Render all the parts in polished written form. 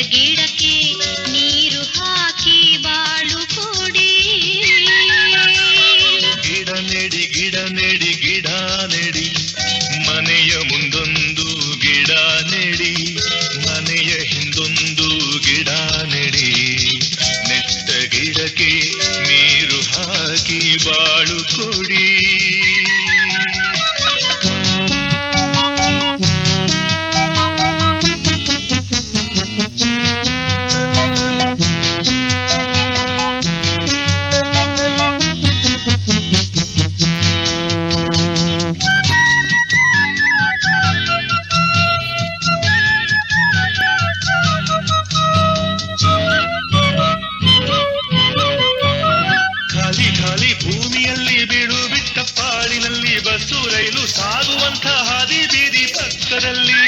ಗಿಡಕ್ಕೆ ನೀರು ಹಾಕಿ ಬಾಳು ಕೊಡಿ. ಗಿಡ ನೆಡಿ ಗಿಡ ನೆಡಿ ಗಿಡ ನೆಡಿ, ಮನೆಯ ಮುಂದೊಂದು ಗಿಡ ನೆಡಿ, ಮನೆಯ ಹಿಂದೊಂದು ಗಿಡ ನೆಡಿ. ನೆಟ್ಟ ಗಿಡಕ್ಕೆ ನೀರು ಹಾಕಿ ಬಾಳು ಕೊಡಿ. ಭೂಮಿಯಲ್ಲಿ ಬೀಡು ಬಿಟ್ಟ ಪಾಳಿನಲ್ಲಿ ಬಸ್ಸು ರೈಲು ಸಾಗುವಂಥ ಹಾದಿ ಬೀದಿ ಪಕ್ಕದಲ್ಲಿ.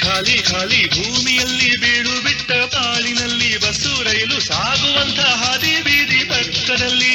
ಖಾಲಿ ಖಾಲಿ ಭೂಮಿಯಲ್ಲಿ ಬೀಡು ಬಿಟ್ಟ ಪಾಳಿನಲ್ಲಿ ಬಸ್ಸು ರೈಲು ಸಾಗುವಂಥ ಹಾದಿ ಬೀದಿ ಪಕ್ಕದಲ್ಲಿ.